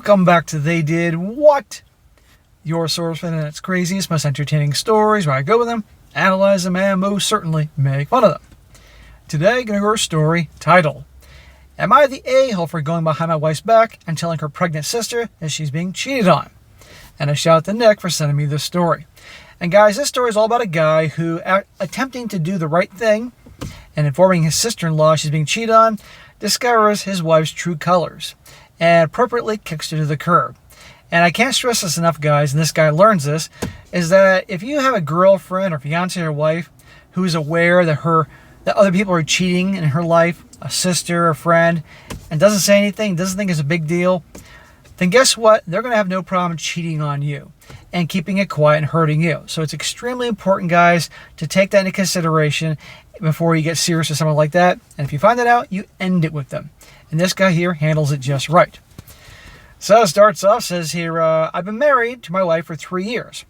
Welcome back to They Did What? Your source for the internet's craziest, most entertaining stories, where I go with them, analyze them, and most certainly make fun of them. Today, going to hear a story titled, Am I the a-hole for going behind my wife's back and telling her pregnant sister that she's being cheated on? And a shout out to Nick for sending me this story. And guys, this story is all about a guy who, attempting to do the right thing and informing his sister-in-law she's being cheated on, discovers his wife's true colors and appropriately kicks her to the curb. And I can't stress this enough, guys, and this guy learns this, is that if you have a girlfriend or fiance or wife who is aware that other people are cheating in her life, a sister, a friend, and doesn't say anything, doesn't think it's a big deal, then guess what? They're going to have no problem cheating on you and keeping it quiet and hurting you. So it's extremely important, guys, to take that into consideration before you get serious with someone like that. And if you find that out, you end it with them. And this guy here handles it just right. So it starts off, says here, I've been married to my wife for 3 years.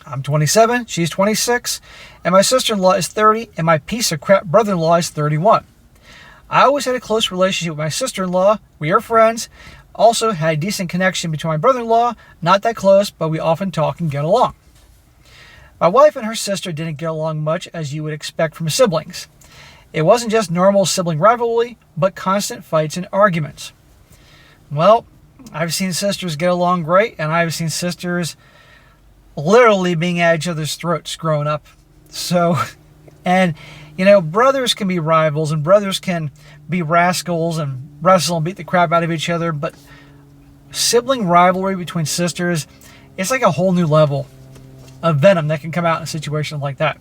I'm 27, she's 26, and my sister-in-law is 30, and my piece of crap brother-in-law is 31. I always had a close relationship with my sister-in-law. We are friends. Also had a decent connection between my brother-in-law. Not that close, but we often talk and get along. My wife and her sister didn't get along much, as you would expect from siblings. It wasn't just normal sibling rivalry, but constant fights and arguments. Well, I've seen sisters get along great, and I've seen sisters literally being at each other's throats growing up. So, and, brothers can be rivals, and brothers can be rascals and wrestle and beat the crap out of each other, but sibling rivalry between sisters, it's like a whole new level of venom that can come out in a situation like that.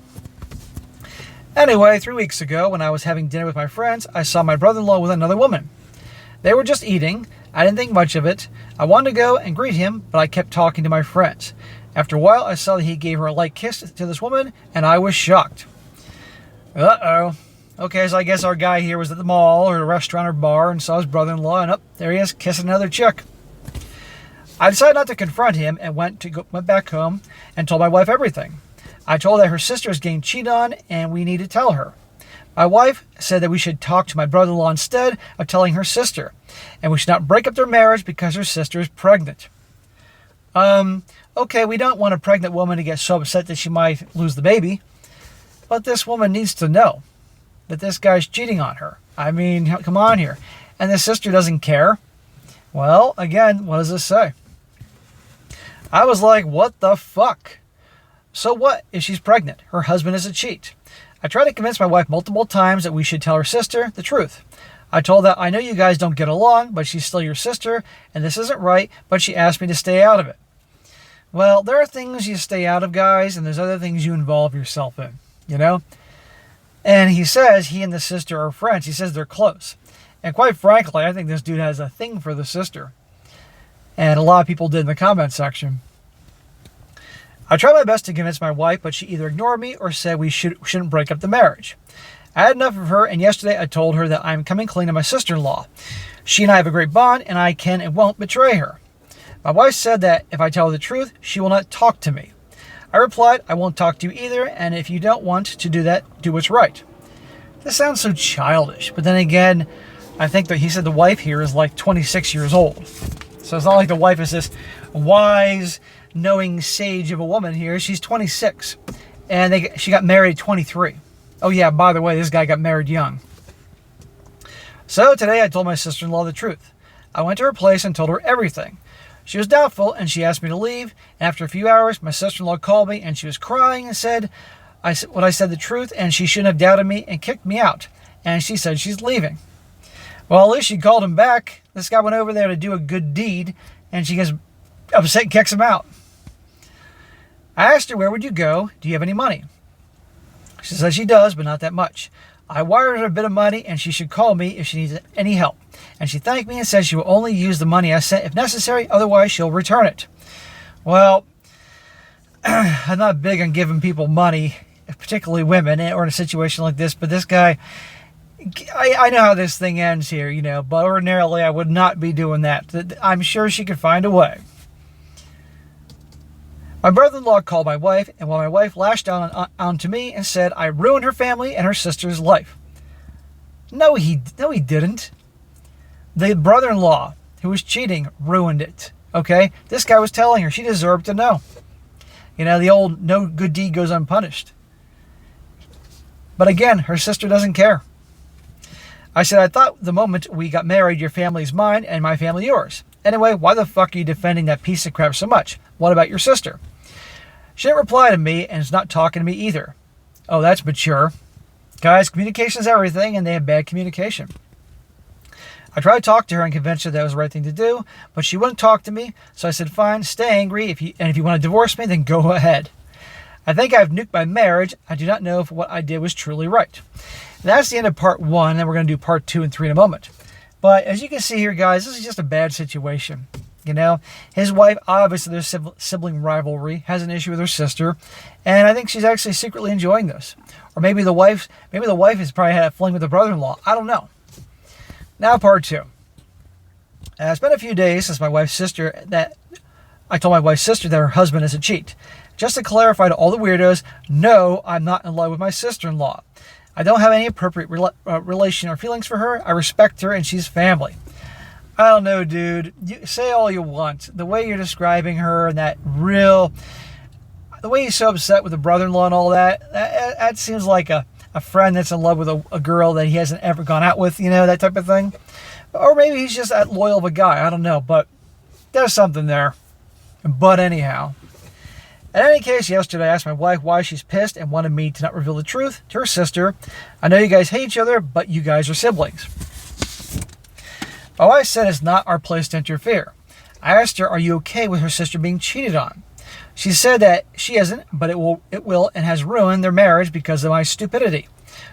Anyway, 3 weeks ago, when I was having dinner with my friends, I saw my brother-in-law with another woman. They were just eating. I didn't think much of it. I wanted to go and greet him, but I kept talking to my friends. After a while, I saw that he gave her a light kiss to this woman, and I was shocked. Uh-oh. Okay, so I guess our guy here was at the mall or a restaurant or bar and saw his brother-in-law, and there he is, kissing another chick. I decided not to confront him and went back home and told my wife everything. I told her that her sister is getting cheated on, and we need to tell her. My wife said that we should talk to my brother-in-law instead of telling her sister, and we should not break up their marriage because her sister is pregnant. Okay, we don't want a pregnant woman to get so upset that she might lose the baby, but this woman needs to know that this guy's cheating on her. I mean, come on here. And the sister doesn't care. Well, again, what does this say? I was like, what the fuck? So what if she's pregnant? Her husband is a cheat. I tried to convince my wife multiple times that we should tell her sister the truth. I told her, I know you guys don't get along, but she's still your sister, and this isn't right, but she asked me to stay out of it. Well, there are things you stay out of, guys, and there's other things you involve yourself in, And he says he and the sister are friends. He says they're close. And quite frankly, I think this dude has a thing for the sister. And a lot of people did in the comment section. I tried my best to convince my wife, but she either ignored me or said we shouldn't break up the marriage. I had enough of her, and yesterday I told her that I'm coming clean to my sister-in-law. She and I have a great bond, and I can and won't betray her. My wife said that if I tell her the truth, she will not talk to me. I replied, I won't talk to you either, and if you don't want to do that, do what's right. This sounds so childish, but then again, I think that he said the wife here is like 26 years old. So it's not like the wife is this wise, knowing sage of a woman here. She's 26, and she got married at 23. Oh yeah, by the way, this guy got married young. So today I told my sister-in-law the truth. I went to her place and told her everything. She was doubtful, and she asked me to leave. After a few hours, my sister-in-law called me, and she was crying and said I said the truth, and she shouldn't have doubted me and kicked me out. And she said she's leaving. Well, at least she called him back. This guy went over there to do a good deed, and she gets upset and kicks him out. I asked her, where would you go? Do you have any money? She says she does, but not that much. I wired her a bit of money, and she should call me if she needs any help. And she thanked me and said she will only use the money I sent if necessary, otherwise she'll return it. Well, I'm not big on giving people money, particularly women, or in a situation like this, but this guy, I know how this thing ends here, but ordinarily I would not be doing that. I'm sure she could find a way. My brother-in-law called my wife, and while my wife lashed out onto me and said I ruined her family and her sister's life. No, he didn't. The brother-in-law, who who was cheating ruined it. Okay? This guy was telling her she deserved to know. You know, the old no good deed goes unpunished. But again, her sister doesn't care. I said, I thought the moment we got married, your family's mine and my family yours. Anyway, why the fuck are you defending that piece of crap so much? What about your sister? She didn't reply to me and is not talking to me either. Oh, that's mature. Guys, communication is everything, and they have bad communication. I tried to talk to her and convince her that was the right thing to do, but she wouldn't talk to me, so I said, fine, stay angry, if you want to divorce me, then go ahead. I think I've nuked my marriage. I do not know if what I did was truly right. And that's the end of part 1, and we're going to do part 2 and 3 in a moment. But as you can see here, guys, this is just a bad situation. You know, his wife, obviously there's sibling rivalry, has an issue with her sister, and I think she's actually secretly enjoying this. Or maybe the wife has probably had a fling with the brother-in-law. I don't know. Now part 2. It's been a few days since I told my wife's sister that her husband is a cheat. Just to clarify to all the weirdos, no, I'm not in love with my sister-in-law. I don't have any appropriate relation or feelings for her. I respect her and she's family. I don't know, dude. You say all you want. The way you're describing her and the way he's so upset with the brother-in-law and all that seems like a friend that's in love with a girl that he hasn't ever gone out with, you know, that type of thing. Or maybe he's just that loyal of a guy. I don't know, but there's something there. But anyhow. In any case, yesterday I asked my wife why she's pissed and wanted me to not reveal the truth to her sister. I know you guys hate each other, but you guys are siblings. My wife said it's not our place to interfere. I asked her, are you okay with her sister being cheated on? She said that she isn't, but it will and has ruined their marriage because of my stupidity.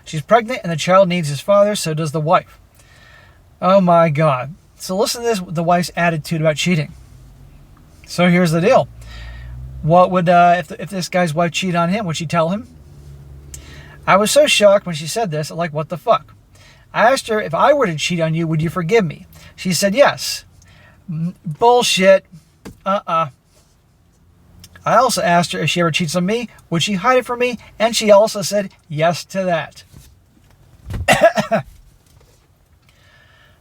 She's pregnant and the child needs his father, so does the wife. Oh my God. So listen to this, the wife's attitude about cheating. So here's the deal. What would, if this guy's wife cheated on him, would she tell him? I was so shocked when she said this, like, what the fuck? I asked her, if I were to cheat on you, would you forgive me? She said yes. Bullshit. I also asked her if she ever cheats on me, would she hide it from me? And she also said yes to that.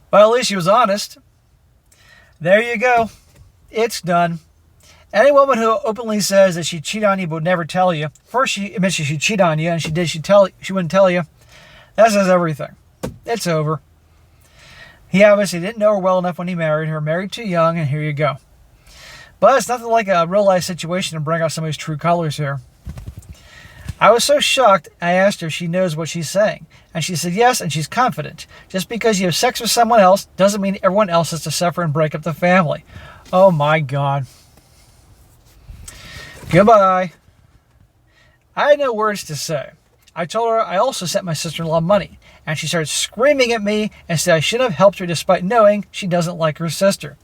But at least she was honest. There you go. It's done. Any woman who openly says that she cheated on you but would never tell you, first she admits she'd cheat on you, and she wouldn't tell you. That says everything. It's over. He obviously didn't know her well enough when he married her, married too young, and here you go. But it's nothing like a real-life situation to bring out somebody's true colors here. I was so shocked, I asked her if she knows what she's saying. And she said yes, and she's confident. Just because you have sex with someone else doesn't mean everyone else has to suffer and break up the family. Oh my God. Goodbye. I had no words to say. I told her I also sent my sister-in-law money, and she started screaming at me and said I should have helped her despite knowing she doesn't like her sister.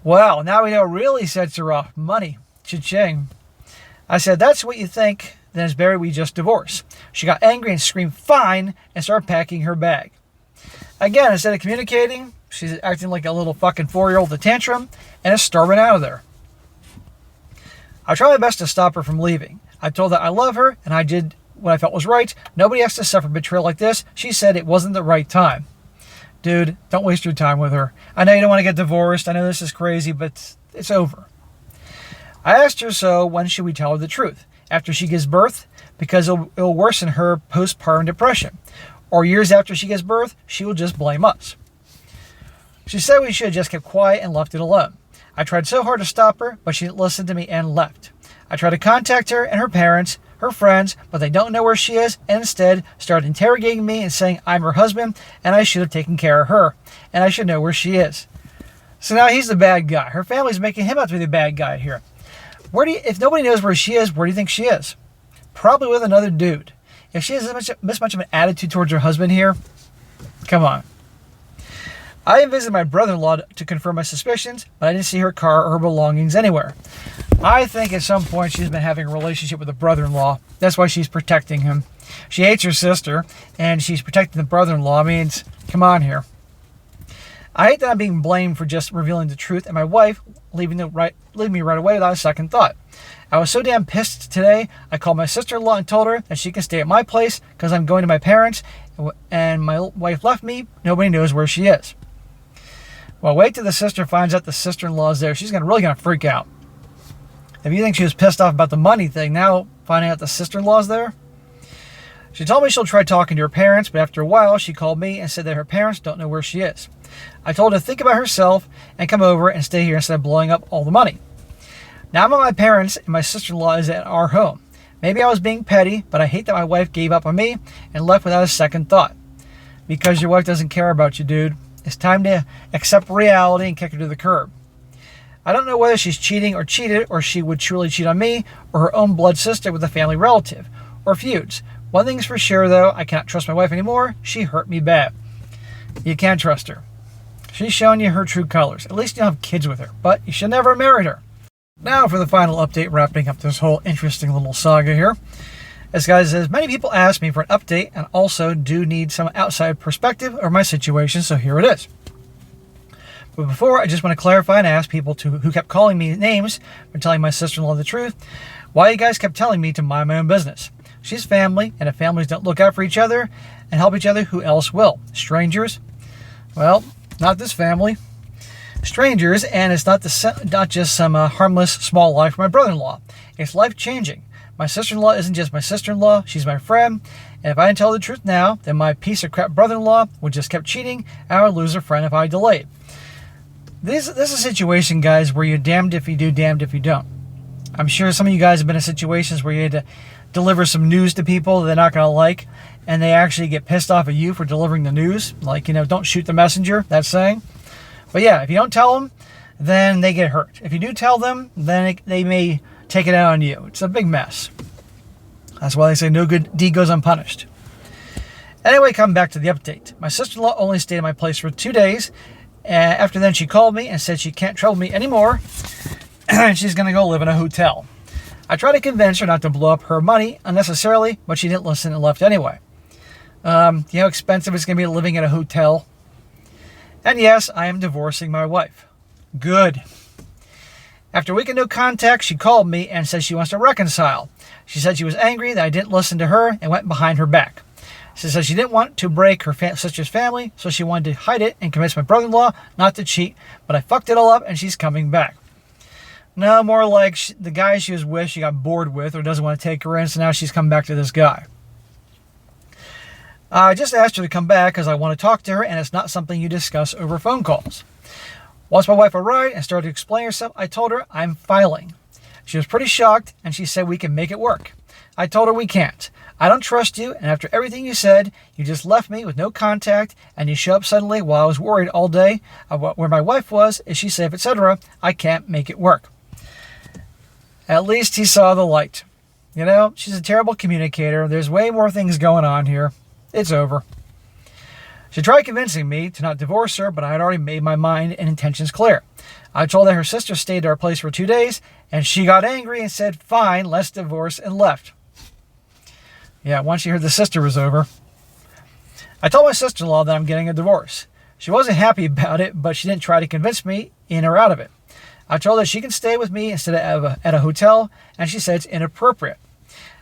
Well, now we know what really sets her off. Money. Cha-ching. I said, that's what you think, then it's better we just divorce. She got angry and screamed, fine, and started packing her bag. Again, instead of communicating, she's acting like a little fucking 4-year-old with a tantrum and is storming out of there. I tried my best to stop her from leaving. I told her I love her, and I did what I felt was right. Nobody has to suffer betrayal like this. She said it wasn't the right time. Dude, don't waste your time with her. I know you don't want to get divorced. I know this is crazy, but it's over. I asked her, so when should we tell her the truth? After she gives birth? Because it'll worsen her postpartum depression. Or years after she gives birth, she will just blame us. She said we should have just kept quiet and left it alone. I tried so hard to stop her, but she didn't listen to me and left. I tried to contact her and her parents, her friends, but they don't know where she is, and instead started interrogating me and saying I'm her husband and I should have taken care of her, and I should know where she is. So now he's the bad guy. Her family's making him out to be the bad guy here. If nobody knows where she is, where do you think she is? Probably with another dude. If she has this much of an attitude towards her husband here, come on. I even visited my brother-in-law to confirm my suspicions, but I didn't see her car or her belongings anywhere. I think at some point she's been having a relationship with the brother-in-law. That's why she's protecting him. She hates her sister, and she's protecting the brother-in-law. I mean, come on here. I hate that I'm being blamed for just revealing the truth, and my wife leaving me right away without a second thought. I was so damn pissed today, I called my sister-in-law and told her that she can stay at my place because I'm going to my parents, and my wife left me. Nobody knows where she is. Well, wait till the sister finds out the sister-in-law is there. She's really going to freak out. If you think she was pissed off about the money thing, now finding out the sister-in-law is there. She told me she'll try talking to her parents, but after a while, she called me and said that her parents don't know where she is. I told her to think about herself and come over and stay here instead of blowing up all the money. Now I'm at my parents and my sister-in-law is at our home. Maybe I was being petty, but I hate that my wife gave up on me and left without a second thought. Because your wife doesn't care about you, dude. It's time to accept reality and kick her to the curb. I don't know whether she's cheating or cheated, or she would truly cheat on me, or her own blood sister with a family relative, or feuds. One thing's for sure, though, I cannot trust my wife anymore. She hurt me bad. You can't trust her. She's showing you her true colors. At least you don't have kids with her, but you should never have married her. Now for the final update, wrapping up this whole interesting little saga here. As guys, as many people ask me for an update and also do need some outside perspective of my situation, so here it is. But before, I just want to clarify and ask people who kept calling me names for telling my sister-in-law the truth, why you guys kept telling me to mind my own business. She's family, and if families don't look out for each other and help each other, who else will? Strangers? Well, not this family. Strangers, and it's not just some harmless small lie for my brother-in-law. It's life-changing. My sister-in-law isn't just my sister-in-law, she's my friend, and if I didn't tell the truth now, then my piece of crap brother-in-law would just keep cheating, and I would lose a friend if I delayed. This is a situation, guys, where you're damned if you do, damned if you don't. I'm sure some of you guys have been in situations where you had to deliver some news to people they're not going to like, and they actually get pissed off at you for delivering the news. Like, don't shoot the messenger, that saying. But yeah, if you don't tell them, then they get hurt. If you do tell them, then they may take it out on you. It's a big mess. That's why they say no good deed goes unpunished. Anyway, coming back to the update. My sister-in-law only stayed at my place for 2 days. After then, she called me and said she can't trouble me anymore, and she's going to go live in a hotel. I tried to convince her not to blow up her money unnecessarily, but she didn't listen and left anyway. You know how expensive it's going to be living in a hotel? And yes, I am divorcing my wife. Good. After a week of no contact, she called me and said she wants to reconcile. She said she was angry that I didn't listen to her and went behind her back. She said she didn't want to break her sister's family, so she wanted to hide it and convince my brother-in-law not to cheat, but I fucked it all up and she's coming back. No, more like the guy she was with, she got bored with or doesn't want to take her in, so now she's come back to this guy. I just asked her to come back because I want to talk to her, and it's not something you discuss over phone calls. Once my wife arrived and started to explain herself, I told her I'm filing. She was pretty shocked, and she said we can make it work. I told her we can't. I don't trust you, and after everything you said, you just left me with no contact, and you show up suddenly while I was worried all day about where my wife was, is she safe, etc. I can't make it work. At least he saw the light. She's a terrible communicator. There's way more things going on here. It's over. She tried convincing me to not divorce her, but I had already made my mind and intentions clear. I told her her sister stayed at our place for 2 days, and she got angry and said, fine, let's divorce, and left. Yeah, once she heard the sister was over. I told my sister-in-law that I'm getting a divorce. She wasn't happy about it, but she didn't try to convince me in or out of it. I told her she can stay with me instead of at a hotel, and she said it's inappropriate.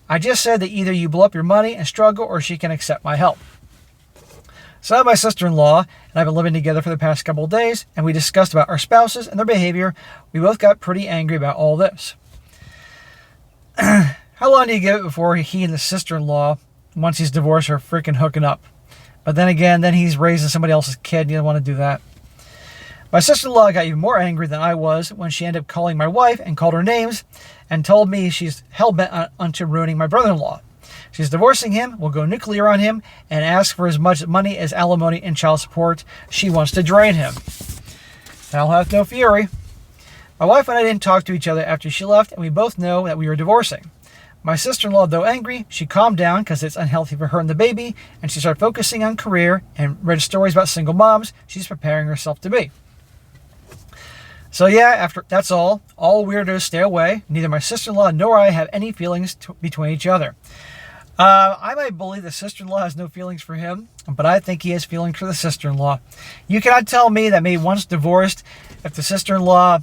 I just said that either you blow up your money and struggle, or she can accept my help. So my sister-in-law and I have been living together for the past couple of days, and we discussed about our spouses and their behavior. We both got pretty angry about all this. How long do you give it before he and the sister-in-law, once he's divorced, are freaking hooking up? But then again, then he's raising somebody else's kid. You don't want to do that. My sister-in-law got even more angry than I was when she ended up calling my wife and called her names and told me she's hell-bent onto ruining my brother-in-law. She's divorcing him, will go nuclear on him, and ask for as much money as alimony and child support. She wants to drain him. I'll have no fury. My wife and I didn't talk to each other after she left, and we both know that we were divorcing. My sister-in-law, though angry, she calmed down because it's unhealthy for her and the baby, and she started focusing on career and read stories about single moms she's preparing herself to be. So yeah, that's all weirdos stay away. Neither my sister-in-law nor I have any feelings between each other. I might believe the sister-in-law has no feelings for him, but I think he has feelings for the sister-in-law. You cannot tell me that maybe once divorced, if the sister-in-law,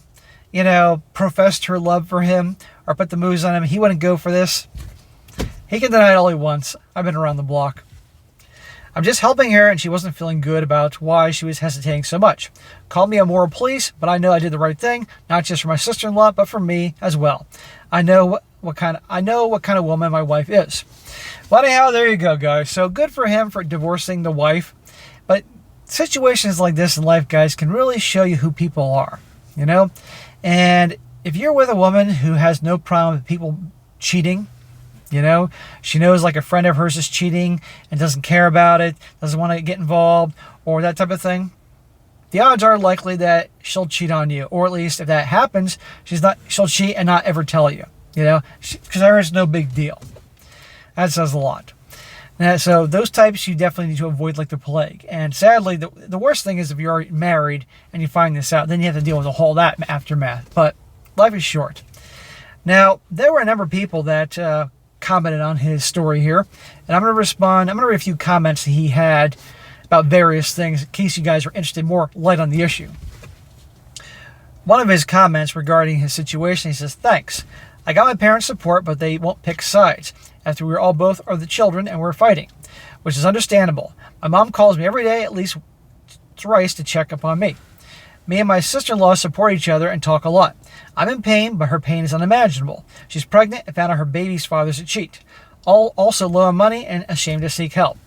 professed her love for him or put the moves on him, he wouldn't go for this. He can deny it all he wants. I've been around the block. I'm just helping her, and she wasn't feeling good about why she was hesitating so much. Called me a moral police, but I know I did the right thing, not just for my sister-in-law, but for me as well. I know what kind of woman my wife is. Well, anyhow, there you go, guys. So good for him for divorcing the wife. But situations like this in life, guys, can really show you who people are, you know? And if you're with a woman who has no problem with people cheating, you know, she knows like a friend of hers is cheating and doesn't care about it, doesn't want to get involved, or that type of thing, the odds are likely that she'll cheat on you. Or at least if that happens, she'll cheat and not ever tell you, you know, because there is no big deal. That says a lot. Now, so those types you definitely need to avoid like the plague. And sadly, the worst thing is if you're married and you find this out, then you have to deal with all that aftermath. But life is short. Now, there were a number of people that commented on his story here, and I'm going to respond. I'm going to read a few comments that he had about various things in case you guys are interested more light on the issue. One of his comments regarding his situation, he says, "Thanks. I got my parents' support, but they won't pick sides. After we all both are the children and we're fighting, which is understandable. My mom calls me every day at least thrice to check up on me. Me and my sister-in-law support each other and talk a lot. I'm in pain, but her pain is unimaginable. She's pregnant and found out her baby's father's a cheat. Also low on money and ashamed to seek help.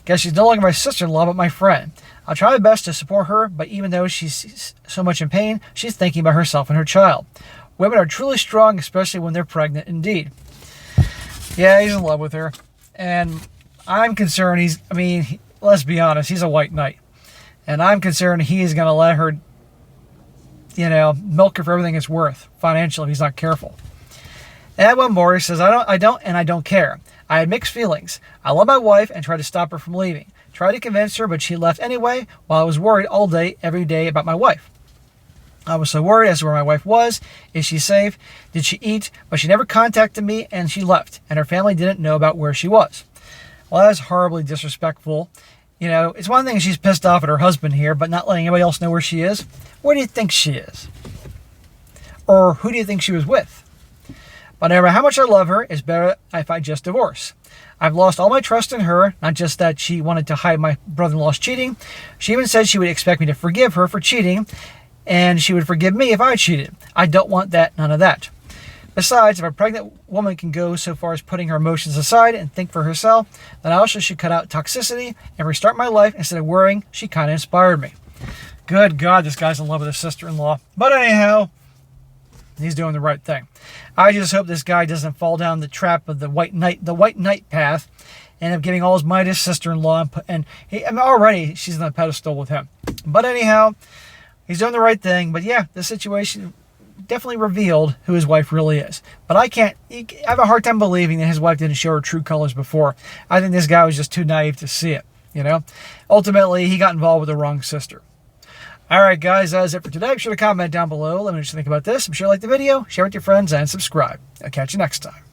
Guess she's no longer my sister-in-law, but my friend. I'll try my best to support her, but even though she's so much in pain, she's thinking about herself and her child. Women are truly strong, especially when they're pregnant, indeed." Yeah, he's in love with her. And I'm concerned let's be honest, he's a white knight. And I'm concerned he's going to let her, you know, milk her for everything it's worth financially if he's not careful. And one more, he says, I don't care. I had mixed feelings. I love my wife and tried to stop her from leaving. Tried to convince her, but she left anyway, while I was worried all day, every day about my wife. I was so worried as to where my wife was. Is she safe? Did she eat? But she never contacted me, and she left. And her family didn't know about where she was. Well, that is horribly disrespectful. You know, it's one thing she's pissed off at her husband here, but not letting anybody else know where she is. Where do you think she is? Or who do you think she was with? But no matter how much I love her, it's better if I just divorce. I've lost all my trust in her, not just that she wanted to hide my brother-in-law's cheating. She even said she would expect me to forgive her for cheating, and she would forgive me if I cheated. I don't want that, none of that. Besides, if a pregnant woman can go so far as putting her emotions aside and think for herself, then I also should cut out toxicity and restart my life instead of worrying. She kind of inspired me. Good God, this guy's in love with his sister-in-law. But anyhow, he's doing the right thing. I just hope this guy doesn't fall down the trap of the white knight path, and of giving all his might to his sister-in-law. Already she's on the pedestal with him. But anyhow, he's doing the right thing. But yeah, the situation definitely revealed who his wife really is. But I have a hard time believing that his wife didn't show her true colors before. I think this guy was just too naive to see it, you know. Ultimately, he got involved with the wrong sister. All right, guys, that is it for today. Be sure to comment down below. Let me know what you think about this. Be sure to like the video, share it with your friends, and subscribe. I'll catch you next time.